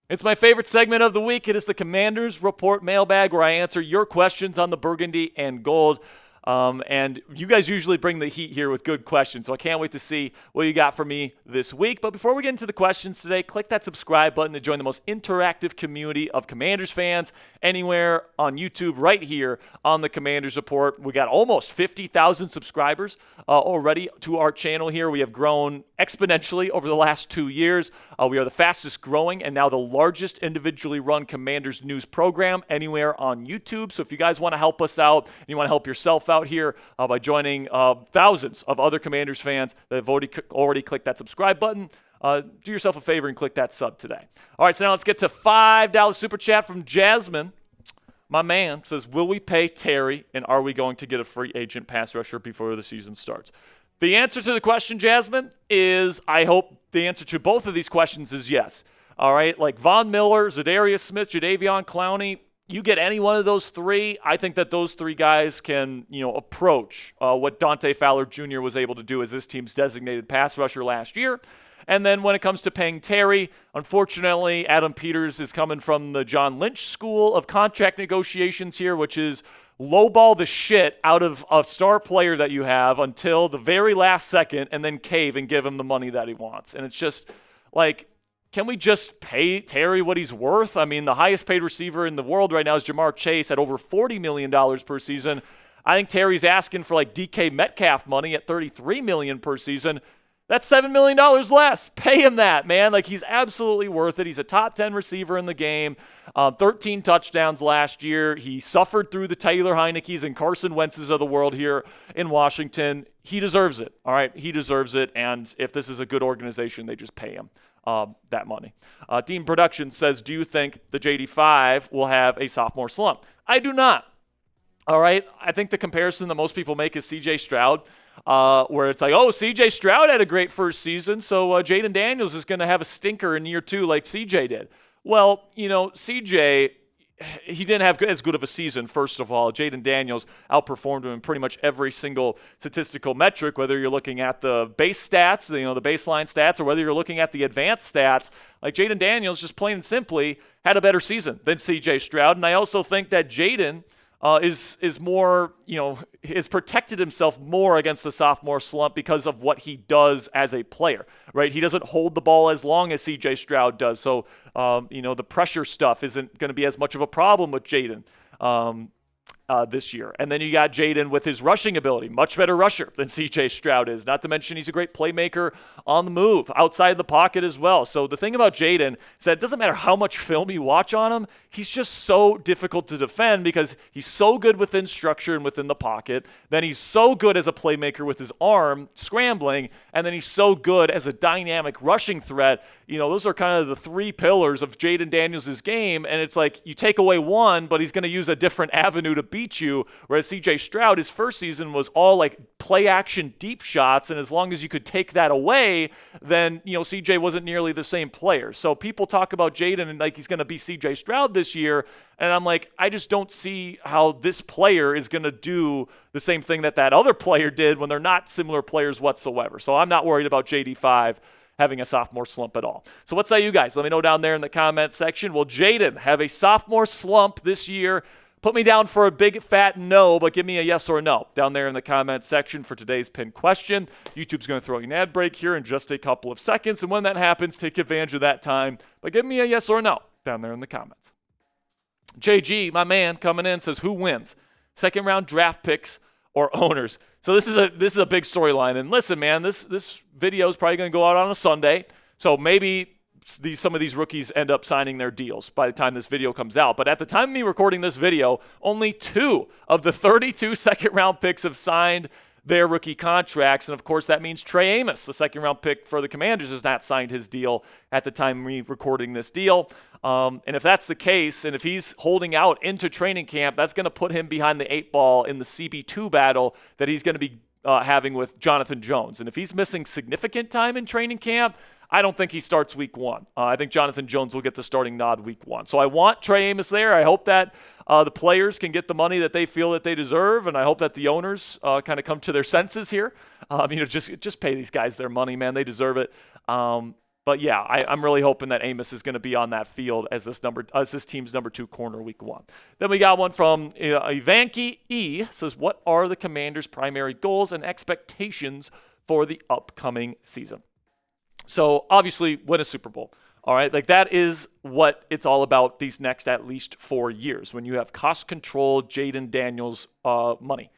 It's my favorite segment of the week. It is the Commanders Report mailbag, where I answer your questions on the burgundy and gold. And you guys usually bring the heat here with good questions, so I can't wait to see what you got for me this week. But before we get into the questions today, click that subscribe button to join the most interactive community of Commanders fans anywhere on YouTube, right here on the Commanders Report. We got almost 50,000 subscribers already to our channel here. We have grown exponentially over the last 2 years. We are the fastest growing and now the largest individually run Commanders news program anywhere on YouTube. So if you guys want to help us out and you want to help yourself out here by joining thousands of other Commanders fans that have already clicked that subscribe button, do yourself a favor and click that sub today. All right, so now let's get to $5 super chat from Jasmine. My man says, will we pay Terry, and are we going to get a free agent pass rusher before the season starts? The answer to the question, Jasmine, is I hope the answer to both of these questions is yes. All right, like Von Miller, Zadarius Smith, Jadeveon Clowney, you get any one of those three, I think that those three guys can, approach what Dante Fowler Jr. was able to do as this team's designated pass rusher last year. And then when it comes to paying Terry, unfortunately, Adam Peters is coming from the John Lynch school of contract negotiations here, which is lowball the shit out of a star player that you have until the very last second and then cave and give him the money that he wants. And it's just like, can we just pay Terry what he's worth? I mean, the highest paid receiver in the world right now is Jamar Chase at over $40 million per season. I think Terry's asking for like DK Metcalf money at $33 million per season. That's $7 million less. Pay him that, man. Like, he's absolutely worth it. He's a top 10 receiver in the game. 13 touchdowns last year. He suffered through the Taylor Heineke's and Carson Wentz's of the world here in Washington. He deserves it, all right? He deserves it, and if this is a good organization, they just pay him that money. Dean Production says, do you think the JD5 will have a sophomore slump? I do not. All right? I think the comparison that most people make is C.J. Stroud. Where it's like, oh, C.J. Stroud had a great first season, so Jayden Daniels is going to have a stinker in year 2 like C.J. did. Well, C.J., he didn't have as good of a season, first of all. Jayden Daniels outperformed him in pretty much every single statistical metric, whether you're looking at the base stats, the baseline stats, or whether you're looking at the advanced stats. Like, Jayden Daniels, just plain and simply, had a better season than C.J. Stroud. And I also think that Jaden is more, has protected himself more against the sophomore slump because of what he does as a player, right? He doesn't hold the ball as long as C.J. Stroud does. So, the pressure stuff isn't going to be as much of a problem with Jaden this year. And then you got Jaden with his rushing ability, much better rusher than C.J. Stroud is. Not to mention he's a great playmaker on the move, outside the pocket as well. So the thing about Jaden is that it doesn't matter how much film you watch on him, he's just so difficult to defend because he's so good within structure and within the pocket. Then he's so good as a playmaker with his arm scrambling, and then he's so good as a dynamic rushing threat. Those are kind of the three pillars of Jayden Daniels' game, and it's like you take away one, but he's going to use a different avenue to beat you, whereas C.J. Stroud, his first season was all like play-action deep shots, and as long as you could take that away, then, C.J. wasn't nearly the same player. So people talk about Jaden and like he's going to be C.J. Stroud this year, and I'm like, I just don't see how this player is going to do the same thing that other player did when they're not similar players whatsoever. So I'm not worried about JD5 having a sophomore slump at all. So what say you guys? Let me know down there in the comment section. Will Jaden have a sophomore slump this year? Put me down for a big fat no, but give me a yes or no down there in the comment section for today's pinned question. YouTube's going to throw you an ad break here in just a couple of seconds, and when that happens, take advantage of that time. But give me a yes or no down there in the comments. JG, my man, coming in, says, who wins? Second round draft picks or owners? So this is a big storyline. And listen, man, this video is probably going to go out on a Sunday. So maybe some of these rookies end up signing their deals by the time this video comes out. But at the time of me recording this video, only 2 of the 32 second-round picks have signed their rookie contracts. And, of course, that means Trey Amos, the second-round pick for the Commanders, has not signed his deal at the time of me recording this deal. And if that's the case, and if he's holding out into training camp, that's going to put him behind the 8 ball in the CB2 battle that he's going to be having with Jonathan Jones. And if he's missing significant time in training camp, I don't think he starts week 1. I think Jonathan Jones will get the starting nod week 1. So I want Trey Amos there. I hope that the players can get the money that they feel that they deserve, and I hope that the owners kind of come to their senses here. Just pay these guys their money, man. They deserve it. But yeah, I'm really hoping that Amos is going to be on that field as this team's number 2 corner week 1. Then we got one from Ivanki E. Says, what are the Commanders' primary goals and expectations for the upcoming season? So obviously win a Super Bowl. All right, like that is what it's all about these next at least 4 years when you have cost-controlled Jayden Daniels money.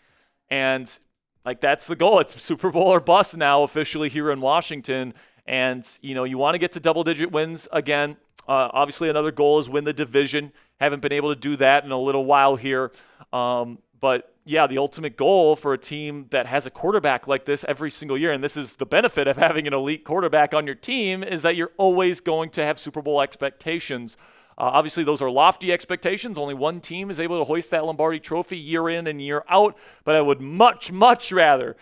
And like that's the goal. It's Super Bowl or bust now officially here in Washington. And, you want to get to double-digit wins again. Obviously, another goal is win the division. Haven't been able to do that in a little while here. But, yeah, the ultimate goal for a team that has a quarterback like this every single year, and this is the benefit of having an elite quarterback on your team, is that you're always going to have Super Bowl expectations. Obviously, those are lofty expectations. Only one team is able to hoist that Lombardi trophy year in and year out. But I would much, much rather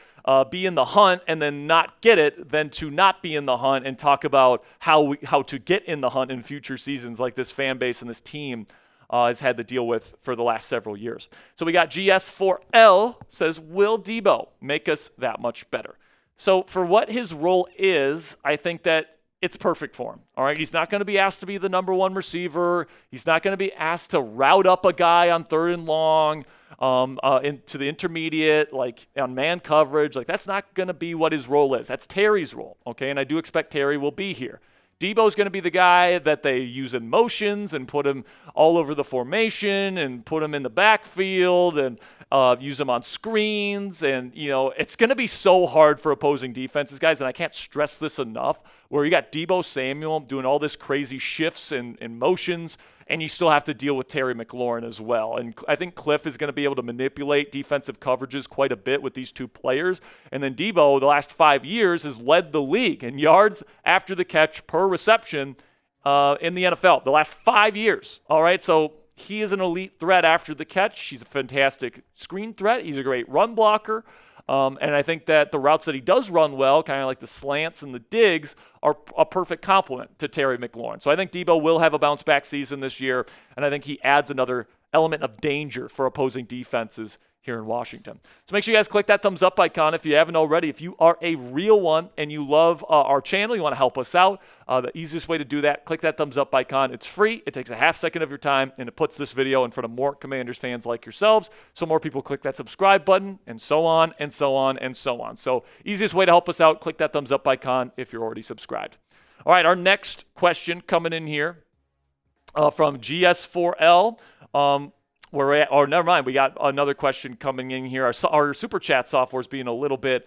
be in the hunt and then not get it than to not be in the hunt and talk about how to get in the hunt in future seasons like this fan base and this team has had to deal with for the last several years. So we got GS4L says, will Deebo make us that much better? So for what his role is, I think that it's perfect for him. All right, he's not going to be asked to be the number 1 receiver. He's not going to be asked to route up a guy on 3rd and long into the intermediate, like on man coverage. Like that's not going to be what his role is. That's Terry's role. Okay, and I do expect Terry will be here. Deebo's going to be the guy that they use in motions and put him all over the formation and put him in the backfield and use him on screens. And, it's going to be so hard for opposing defenses, guys, and I can't stress this enough, where you got Deebo Samuel doing all this crazy shifts and motions, and you still have to deal with Terry McLaurin as well. And I think Cliff is going to be able to manipulate defensive coverages quite a bit with these 2 players. And then Deebo, the last 5 years, has led the league in yards after the catch per reception in the NFL, the last 5 years. All right, so he is an elite threat after the catch. He's a fantastic screen threat. He's a great run blocker. And I think that the routes that he does run well, kind of like the slants and the digs, are a perfect complement to Terry McLaurin. So I think Deebo will have a bounce-back season this year, and I think he adds another element of danger for opposing defenses here in Washington. So make sure you guys click that thumbs up icon if you haven't already. If you are a real one and you love our channel, you want to help us out, the easiest way to do that, click that thumbs up icon. It's free. It takes a half second of your time, and it puts this video in front of more Commanders fans like yourselves, so more people click that subscribe button, and so on, and so on, and so on. So easiest way to help us out, click that thumbs up icon if you're already subscribed. All right, our next question coming in here from GS4L. Never mind. We got another question coming in here. Our super chat software is being a little bit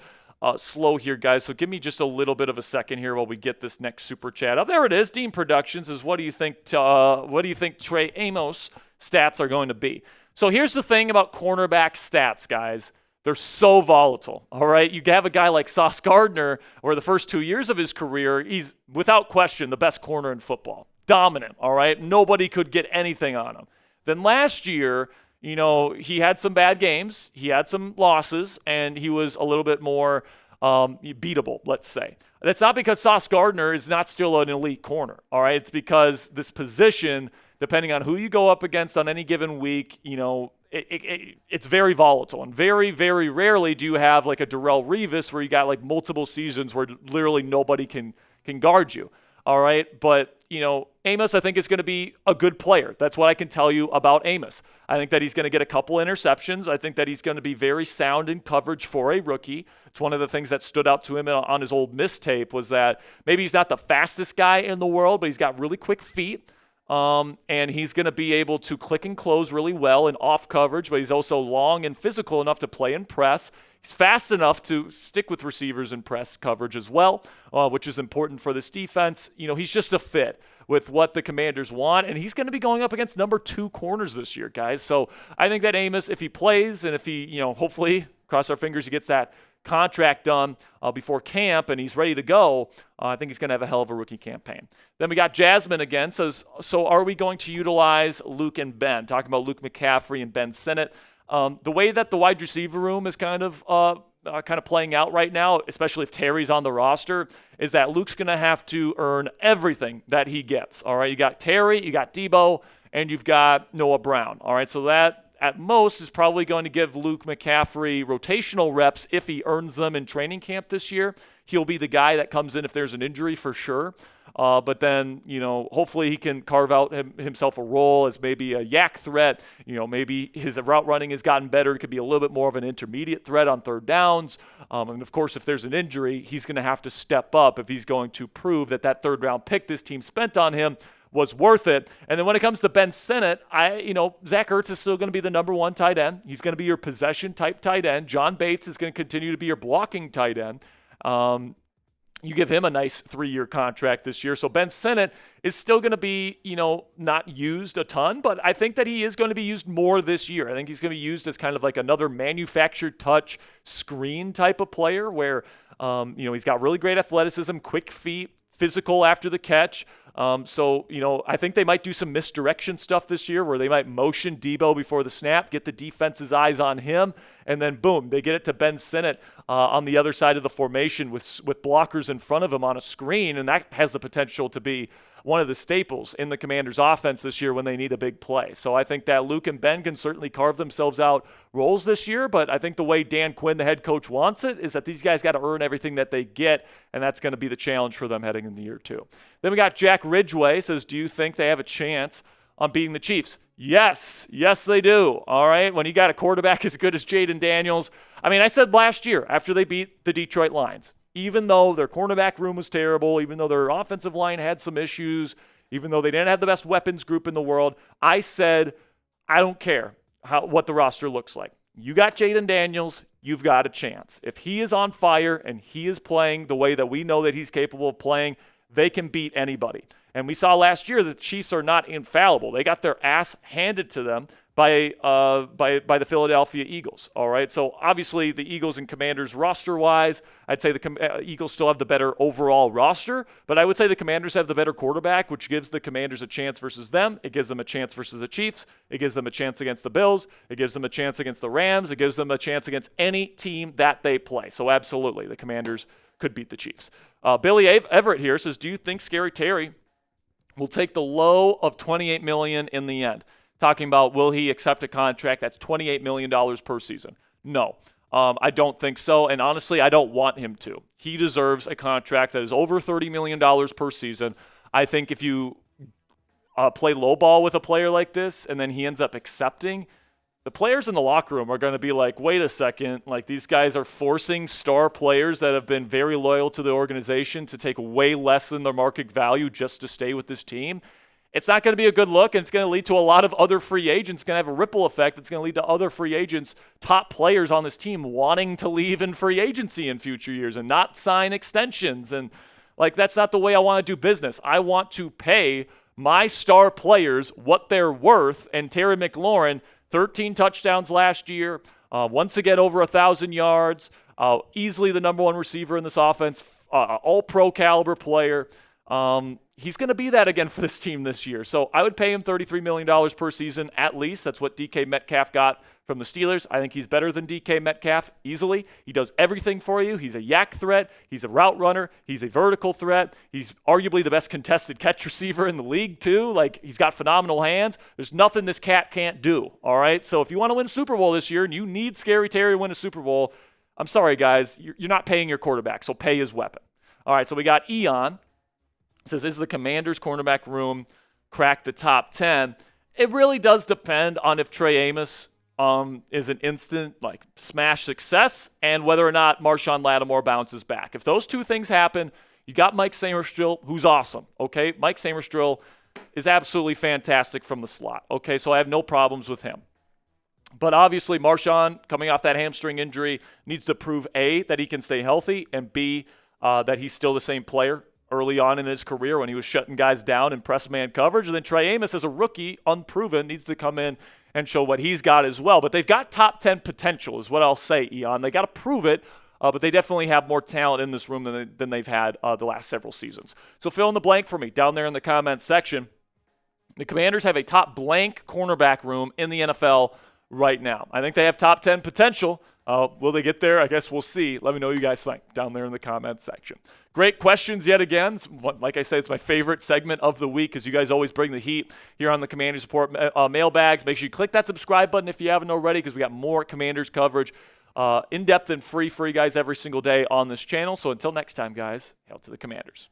slow here, guys. So give me just a little bit of a second here while we get this next super chat up. There it is. Dean Productions is, what do you think Trey Amos stats are going to be? So here's the thing about cornerback stats, guys. They're so volatile, all right? You have a guy like Sauce Gardner, where the first 2 years of his career, he's without question the best corner in football. Dominant, all right? Nobody could get anything on him. Then last year, he had some bad games, he had some losses, and he was a little bit more beatable, let's say. That's not because Sauce Gardner is not still an elite corner, all right? It's because this position, depending on who you go up against on any given week, it's very volatile. And very, very rarely do you have like a Darrelle Revis where you got like multiple seasons where literally nobody can guard you, all right? But Amos, I think, is going to be a good player. That's what I can tell you about Amos. I think that he's going to get a couple interceptions. I think that he's going to be very sound in coverage for a rookie. It's one of the things that stood out to him on his old Miss tape was that maybe he's not the fastest guy in the world, but he's got really quick feet. And he's going to be able to click and close really well in off coverage, but he's also long and physical enough to play in press. He's fast enough to stick with receivers in press coverage as well, which is important for this defense. He's just a fit with what the Commanders want, and he's going to be going up against number 2 corners this year, guys. So I think that Amos, if he plays and if he, hopefully, cross our fingers, he gets that contract done before camp and he's ready to go, I think he's going to have a hell of a rookie campaign. Then we got Jasmine again, says, so are we going to utilize Luke and Ben? Talking about Luke McCaffrey and Ben Sinnett. The way that the wide receiver room is kind of playing out right now, especially if Terry's on the roster, is that Luke's going to have to earn everything that he gets. All right, you got Terry, you got Deebo, and you've got Noah Brown. All right, so that at most is probably going to give Luke McCaffrey rotational reps if he earns them in training camp this year. He'll be the guy that comes in if there's an injury for sure. But then, hopefully he can carve out himself a role as maybe a yak threat. Maybe his route running has gotten better. It could be a little bit more of an intermediate threat on third downs. And of course, if there's an injury, he's going to have to step up if he's going to prove that third round pick this team spent on him was worth it. And then when it comes to Ben Sinnott, Zach Ertz is still going to be the number one tight end. He's going to be your possession type tight end. John Bates is going to continue to be your blocking tight end. You give him a nice 3-year contract this year. So Ben Sinnott is still going to be, not used a ton, but I think that he is going to be used more this year. I think he's going to be used as kind of like another manufactured touch screen type of player where, he's got really great athleticism, quick feet, physical after the catch. I think they might do some misdirection stuff this year where they might motion Deebo before the snap, get the defense's eyes on him, and then boom, they get it to Ben Sinnott on the other side of the formation with blockers in front of him on a screen, and that has the potential to be one of the staples in the Commanders' offense this year when they need a big play. So I think that Luke and Ben can certainly carve themselves out roles this year, but I think the way Dan Quinn, the head coach, wants it is that these guys got to earn everything that they get, and that's going to be the challenge for them heading into year 2. Then we got Jack Ridgway says, do you think they have a chance on beating the Chiefs? Yes, they do. All right, when you got a quarterback as good as Jayden Daniels. I said last year after they beat the Detroit Lions, even though their cornerback room was terrible, even though their offensive line had some issues, even though they didn't have the best weapons group in the world, I said, I don't care what the roster looks like. You got Jayden Daniels, you've got a chance. If he is on fire and he is playing the way that we know that he's capable of playing, they can beat anybody. And we saw last year the Chiefs are not infallible. They got their ass handed to them by the Philadelphia Eagles. All right, so obviously the Eagles and Commanders roster-wise, I'd say the Eagles still have the better overall roster, but I would say the Commanders have the better quarterback, which gives the Commanders a chance versus them. It gives them a chance versus the Chiefs. It gives them a chance against the Bills. It gives them a chance against the Rams. It gives them a chance against any team that they play. So absolutely, the Commanders could beat the Chiefs. Billy Everett here says, do you think Scary Terry will take the low of $28 million in the end? Talking about will he accept a contract that's $28 million per season? No, I don't think so. And honestly, I don't want him to. He deserves a contract that is over $30 million per season. I think if you play low ball with a player like this and then he ends up accepting, the players in the locker room are going to be like, wait a second, like these guys are forcing star players that have been very loyal to the organization to take way less than their market value just to stay with this team. It's not going to be a good look, and it's going to lead to a lot of other free agents. It's going to have a ripple effect. It's going to lead to other free agents, top players on this team wanting to leave in free agency in future years and not sign extensions. And that's not the way I want to do business. I want to pay my star players what they're worth. And Terry McLaurin, 13 touchdowns last year, once again over 1,000 yards, easily the number one receiver in this offense, all-pro caliber player. He's going to be that again for this team this year. So I would pay him $33 million per season at least. That's what DK Metcalf got from the Steelers. I think he's better than DK Metcalf easily. He does everything for you. He's a yak threat. He's a route runner. He's a vertical threat. He's arguably the best contested catch receiver in the league too. He's got phenomenal hands. There's nothing this cat can't do. All right. So if you want to win a Super Bowl this year and you need Scary Terry to win a Super Bowl, I'm sorry guys, you're not paying your quarterback. So pay his weapon. All right. So we got Eon. Says, is the Commanders' cornerback room crack the top 10? It really does depend on if Trey Amos is an instant smash success and whether or not Marshawn Lattimore bounces back. If those two things happen, you got Mike Sainristil, who's awesome. Okay, Mike Sainristil is absolutely fantastic from the slot. Okay, so I have no problems with him. But obviously, Marshawn, coming off that hamstring injury, needs to prove A, that he can stay healthy, and B, that he's still the same player early on in his career when he was shutting guys down in press man coverage. And then Trey Amos, as a rookie, unproven, needs to come in and show what he's got as well. But they've got top 10 potential is what I'll say, Eon. They got to prove it, but they definitely have more talent in this room than they've had the last several seasons. So fill in the blank for me down there in the comments section. The Commanders have a top blank cornerback room in the NFL right now. I think they have top 10 potential. Will they get there? I guess we'll see. Let me know what you guys think down there in the comments section. Great questions yet again. Like I said, it's my favorite segment of the week because you guys always bring the heat here on the Commanders Report mailbags. Make sure you click that subscribe button if you haven't already because we got more Commanders coverage in-depth and free for you guys every single day on this channel. So until next time, guys, hail to the Commanders.